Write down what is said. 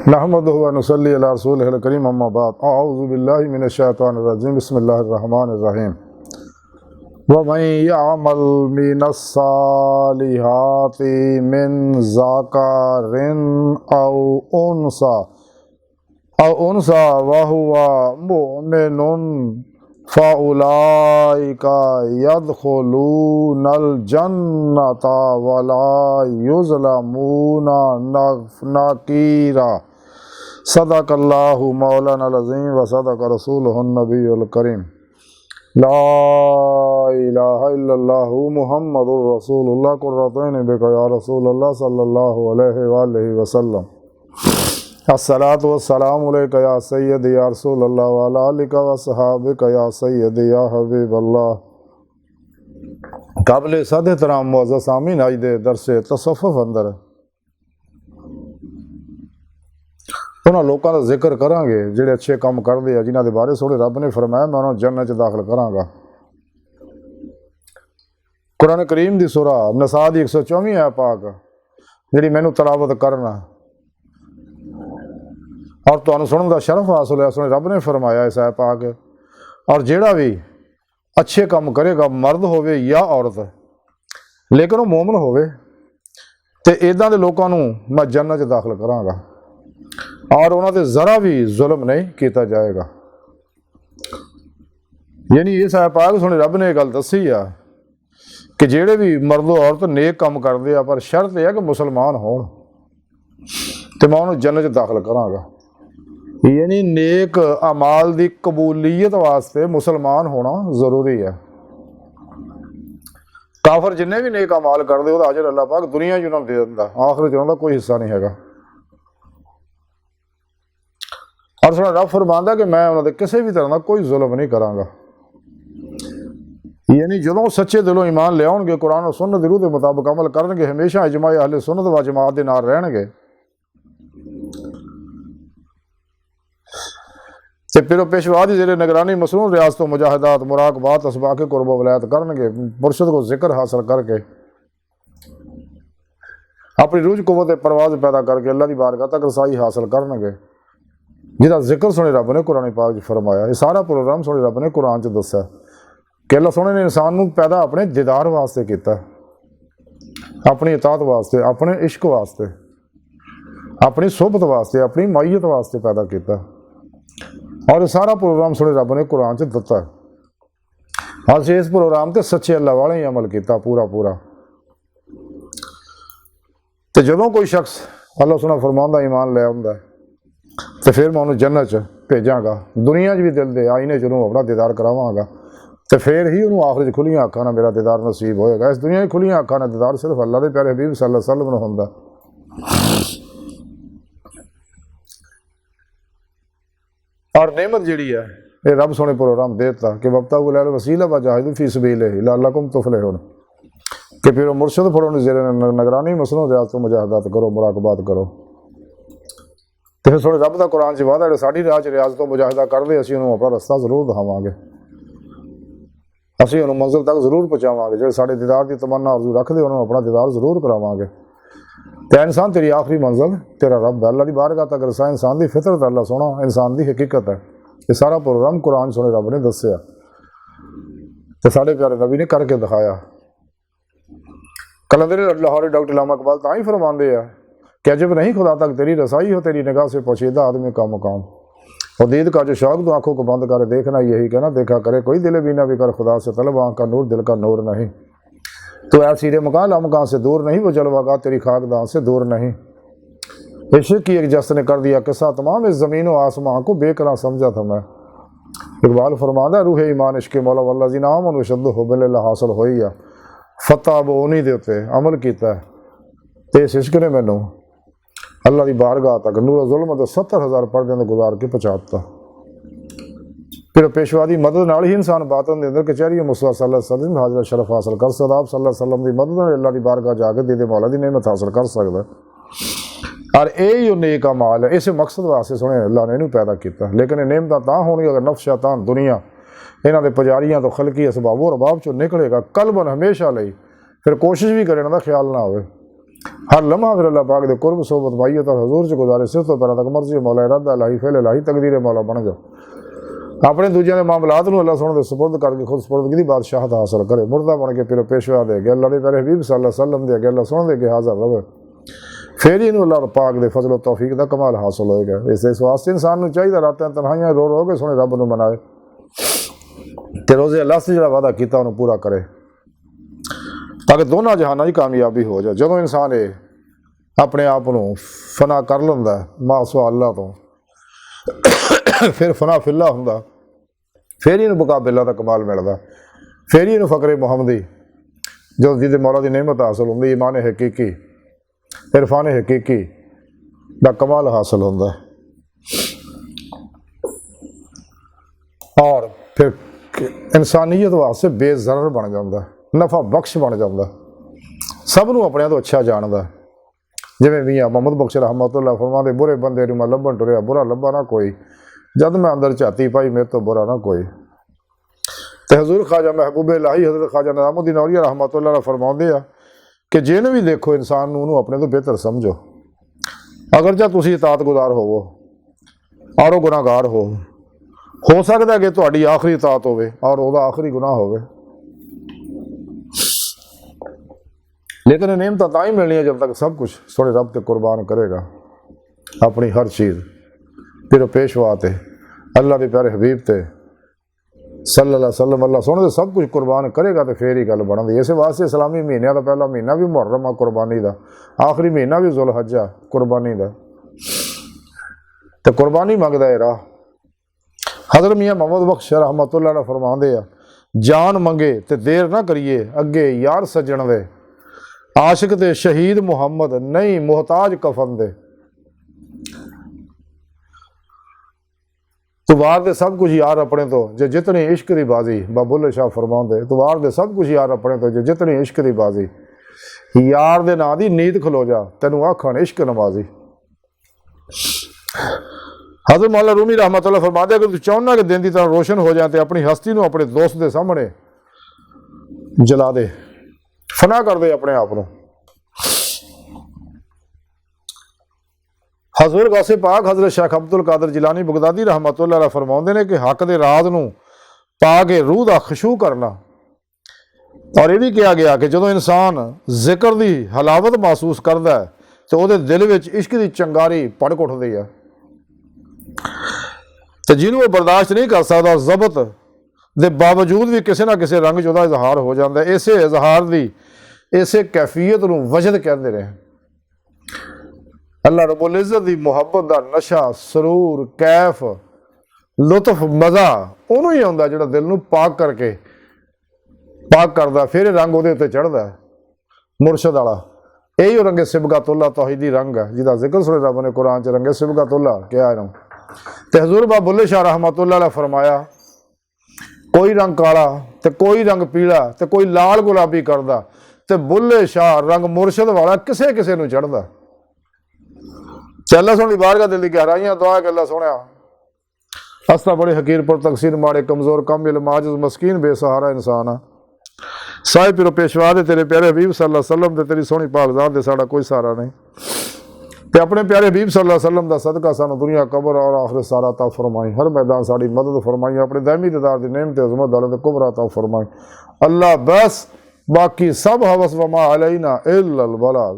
नहमदुहु व नुसल्ली अला रसूलिहिल करीम अम्मा बाद अऊज़ु बिल्लाहि मिनश शैतानिर रजीम बिस्मिल्लाहिर रहमानिर रहीम व मन यअमल मिनस सालिहाति मिन ज़कारिन औ उन्सा व हुवा मुमिनुन फ़उलाइका यदखुलूनल जन्नता वला युज़लमूना नकीरा। सदक़ल्लाहु मौलाना अज़ीम व सदक़ रसूलुहुन नबियुल करीम। ला इलाहा इल्लल्लाहु मुहम्मदुर रसूलुल्लाह कुर्रतैन बिका या रसूलल्लाह सल्लल्लाहु अलैहि वसल्लम। अस्सलातु वस्सलामु अलैका या सय्यदी या रसूलल्लाह व अला आलिका व अस्हाबिका या सय्यदी या हबीबल्लाह। काबिल सद एहतराम मुअज़्ज़ज़ सामीन आज दे दरसे तसव्वुफ़ अंदर उन्होंने लोगों का जिक्र करांगे जिहड़े अच्छे काम करते हैं, जिन्हों के बारे सोहणे रब ने फरमाया मैं उन्होंने जन्नत दाखिल करांगा। कुरान करीम की सूरा नसा की 124 है पाक जी मैनू तलावत करना और तुहानू सुनने का शरफ हासिल है। सुने रब ने फरमाया इस है पाक और जिहड़ा भी अच्छे काम करेगा मर्द होवे या औरत लेकिन वो मोमन होवे ते इदां दे लोकां नू मैं जन्नत दाखिल करांगा और उन्होंने ज़रा भी जुल्म नहीं किया जाएगा। यानी इस है पाक सुने रब ने गल दसी आ कि जेड़े भी मर्दो औरत नेक काम करते हैं पर शर्त यह है कि मुसलमान हो तो मैं उन्होंने जन्नत दाखिल करांगा। यानी नेक अमाल की कबूलीयत वास्ते मुसलमान होना जरूरी है। काफर जिन्हें भी नेक अमाल करते हो अजर अल्लाह पाक दुनिया च उन्होंने दे दिंदा, आखिरत उन्होंने कोई हिस्सा नहीं है। और सुना रब फरमांदा कि मैं उन्होंने किसी भी तरह का कोई जुल्म नहीं करांगा। यानी जो सच्चे दिलों ईमान ले आउणगे कुरान और सुन्नत दी रूह के मुताबिक अमल करनगे हमेशा इजमाए अहले सुन्नत व जमात दे नाल रहणगे ते फिर पेशवा की जेरे निगरानी मसरूम रियासत मुजाहिदात मुराकबात असबाके कुर्ब वलायत करनगे मुर्शद को जिक्र हासिल करके अपनी रूज कुव्वत परवाज पैदा करके अल्लाह की बारगाह तक रसाई हासिल करनगे जिहदा जिक्र सुने रब ने कुरान पाक फरमाया। यह सारा प्रोग्राम सुने रब ने कुरान च दस्या कि अल्लाह सोहणे ने इंसान को पैदा अपने दीदार वास्ते किया, अपनी इताअत वास्ते, अपने इश्क वास्ते, अपनी सोहबत वास्ते, अपनी माईयत वास्ते पैदा किया। और यह सारा प्रोग्राम सुने रब ने कुरान च दता है। असीं इस प्रोग्राम ते सच्चे अल्लाह वाले ही अमल किया पूरा पूरा। तो जदों कोई शख्स अल्लाह सुना फरमांदा ईमान ले आउंदा तो फिर मैं उन्होंने जन्नत भेजांगा, दुनिया भी दिल दे आईने च अपना दीदार करावांगा तो फिर ही उन्होंने आखिर खुलियां अखां नाल मेरा दीदार नसीब होएगा। इस दुनिया की खुलियां अखां नाल दीदार सिर्फ अल्लाह के प्यारे हबीब सल्लल्लाहु अलैहि वसल्लम नूं हुंदा। और नेमत जिहड़ी है ये रब सोने प्रोग्राम देता कि वब्तागू लैल वसीला व जाहिदू फी सबीलिही लअल्लकुम तुफलिहून कि फिर मुर्शद फड़ो जेरे निगरानी मसनू रियासत मुजाहिदात करो मुराकबात करो। तो फिर थोड़े रब का कुरान च वादा जो साड़ी राह च रियासत मुजाहिदा करते असीं उन्होंने अपना रस्ता जरूर दिखावांगे, असीं उन्होंने मंजिल तक जरूर पहुँचावांगे। जो साढ़े दीदार की तमन्ना आरज़ू रखते उन्होंने अपना दीदार जरूर करावांगे। तो इंसान तेरी आखिरी मंजिल तेरा रब अल्लाह की बारगाह तक रसा इंसान की फितरत अल्लाह सोना इंसान की हकीकत है। ये सारा प्रोग्राम कुरान सुने रब ने दस्या तो साढ़े प्यारे नबी ने करके दिखाया। कलंदर लाहौरी डॉक्टर इलामा इकबाल तां ही फरमाते हैं कि अजब नहीं खुदा तक तेरी रसाई हो तेरी निगाह से पोशीदा आदमी का मुकाम और दीद का जो शौक तो आंखों को बंद करे देखना यही कहना देखा करे कोई दिल बीना भी कर खुदा से तलब आँख का नूर दिल का नूर नहीं तो ऐ सीरे मकान लमकान से दूर नहीं वो जलवागा तेरी खाकदान से दूर नहीं। इश्क की एक जस्त ने कर दिया किस्सा तमाम इस ज़मीन व आसमां को बेकरार समझा था मैं। इकबाल फरमादा रूह ईमान इश्क मौला वल्ला जी नाम और शब्द हुब्बिल्लाह हासिल होई आ फतह अब उन्हीं दे उत्ते अमल किया तो इस इश्क ने मैनू अल्लाह की बारगाह तक नूर जुल्म तो 70,000 पर्दे ने गुजार के पहुँचाता। फिर पेशवा की मदद नाल ही इंसान बातन के अंदर कचहरी मुस्तफा सल्लल्लाहु अलैहि वसल्लम हाजिर शरफ हासिल कर सकता। आप सल्लल्लाहु अलैहि वसल्लम की मदद नाल अल्लाह की बारगाह जाके दीदे मौला की नेमत हासिल कर सकता। और यही नेक अमाल है इस मकसद वास्ते सुने अल्लाह ने इन्हू पैदा किया। लेकिन ये नेमत तां होनी अगर नफ्स शैतान दुनिया इन्हों के पुजारियों तो खलकी असबाब और रबाब चो निकलेगा कल्बन हमेशा लई फिर कोशिश भी करे इन्हों का ख्याल ना हो हर लम्हा फिर अल्लाह पाक दे कुर्ब सोबत बाइयत और हजूर च गुजारे सिर तो पैरा तक मर्जी मौला इरादा इलाही फेल इलाही तकदीर मौला बन जाओ। अपने दूजिया के मामलात में अल्लाह सोने सुपुर्द करके खुद सुपुर्दगी की बादशाहत हासिल करे। मुर्दा बन के फिर पेशवा दे गए अल्लाह के प्यारे हबीब सल्लल्लाहु अलैहि वसल्लम दे गए अल्लाह सोने दे के हाजिर रहे। फिर ही अल्लाह पाक दे फजल तौफीक का कमाल हासिल होएगा। इस वास्ते इंसान चाहिए रातें तन्हाइयां रो रो के सोने रब नूं मनाए ते रोज़े अल्लाह से जो वादा किया उन्होंने पूरा करे ताकि दोनों जहाना की कामयाबी हो जाए। जो इंसान ये अपने आप को फना कर लेंदा मासवा अल्लाह तो फिर फना फिला होंदा फिर ही मुकाबिला का कमाल मिलता। फिर ही फ़करे मुहम्मदी जो जिदे मौला की नेमत हासिल होंदी ईमान हकीकी इरफान हकीकी का कमाल हासिल होंदा और फिर इंसानियत वास्ते बेज़रर बन जाता नफ़ा बख्श बन जाता सब नूं अपने तो अच्छा जानता। जिवें मियाँ मुहम्मद बख्श रहमतुल्लाह फरमांदे बुरे बंदे नूं मैं लभन टुरिया बुरा लभा ना कोई जद मैं अंदर झाती पाई मेरे तो बुरा ना कोई। तो हजूर ख्वाजा महबूब इलाही हज़रत ख्वाजा निज़ामुद्दीन औलिया रहमतुल्लाह फरमाते हैं कि जिन्हें भी देखो इंसान नूं अपने तो बेहतर समझो। अगर चाहे तुसीं इताअत गुज़ार होवो और वो गुनाहगार हो सकता है कि तुहाडी आखिरी इताअत होवे और वह आखिरी गुनाह होवे, लेकिन नेमत तां ही मिलनी है जब तक सब कुछ सोने रब ते कुर्बान करेगा अपनी हर चीज़। फिर पेशवा ते अल्लाह के प्यारे हबीब ते सल्लल्लाहु अलैहि वसल्लम अल्लाह सोने से सब कुछ कुर्बान करेगा तो फिर ही गल बनती। इस वास्ते इस्लामी महीनों का पहला महीना भी मुहर्रम कुर्बानी का, आखिरी महीना भी जुलहज्जा कुर्बानी का, तो कुर्बानी मंगता है राह। हज़रत मियाँ मुहम्मद बख्श रहमतुल्लाह फरमाते हैं जान मंगे तो देर ना करिए अगे यार सज्जण दे आशिक ते शहीद मुहम्मद नहीं मोहताज कफन दे। तू वार दे सब कुछ यार अपने तो जे जितनी इश्क दी बाजी बाबुल शाह फरमाते तू वार दे सब कुछ यार अपने तो जे जितनी इश्क दी बाजी यार दे नां दी नीत खलो जा तेनू आखन इश्क नवाजी। हज़रत मौला रूमी रहमतुल्लाह फरमाते अगर तू चाहना कि दिन की तरह रोशन हो जाए तो अपनी हस्ती को अपने दोस्त के सामने जला दे फना कर दे अपने आप को। हज़रत गौसे पाक हज़रत शेख अब्दुल कादिर जिलानी बगदादी रहमतुल्लाह फरमाते हैं कि हक के राज नूं पा के रूह का खशू करना। और यह भी कहा गया कि जो इंसान जिक्र की हलावत महसूस करता है तो वो दिल में इश्क की चंगारी भड़क उठती है। तो जिन्हों वो बर्दाश्त नहीं कर सकता जबत के बावजूद भी किसी ना किसी रंग च इजहार हो जाता है। इसे इजहार की इसे कैफियत को वजद कहते रहे। अल्लाह रब्बुल इज़्ज़त की मुहब्बत का नशा सरूर कैफ लुत्फ मज़ा उन्हों ही आता जो दिल में पाक करके पाक करता फिर रंग वो चढ़ता है मुरशद वाला। यही रंगे सिबगतुल्लाह तौहीदी रंग है जिसका जिक्र सुने रब ने कुरान च रंगे सिबगतुल्लाह क्या है। तो हजूर बाबा बुल्ले शाह रहमतुल्लाह फरमाया कोई रंग काला तो कोई रंग पीला तो कोई लाल गुलाबी करता तो बुल्ले शाह रंग मुरशद वाला किसे किसे नूं चढ़ता। अल्लाह सोहनी बारगाह दिल दी गहराइयां दुआ के अल्लाह सोहणिया अस तां बड़े हकीर पर तकसीर माड़े कमज़ोर कम इल्म आजिज़ मस्कीन बेसहारा इंसान आ। साहिब पिरो पेशवा दे तेरे प्यारे हबीब सल्लल्लाहु अलैहि वसल्लम दे तेरी सोहनी पाक ज़ात दे साडा कोई सहारा नहीं। ते अपने प्यारे हबीब सल्लल्लाहु अलैहि वसल्लम दा सदका सानू दुनिया कबर और आखिरत सारा अता फरमाई। हर मैदान साड़ी मदद फरमाई अपने दायमी दीदार दी नेमत अज़मत दौलत कुबरा अता फरमाई। अल्लाह बस बाकी सब हवस वमा अलैना इल्लल बलाग।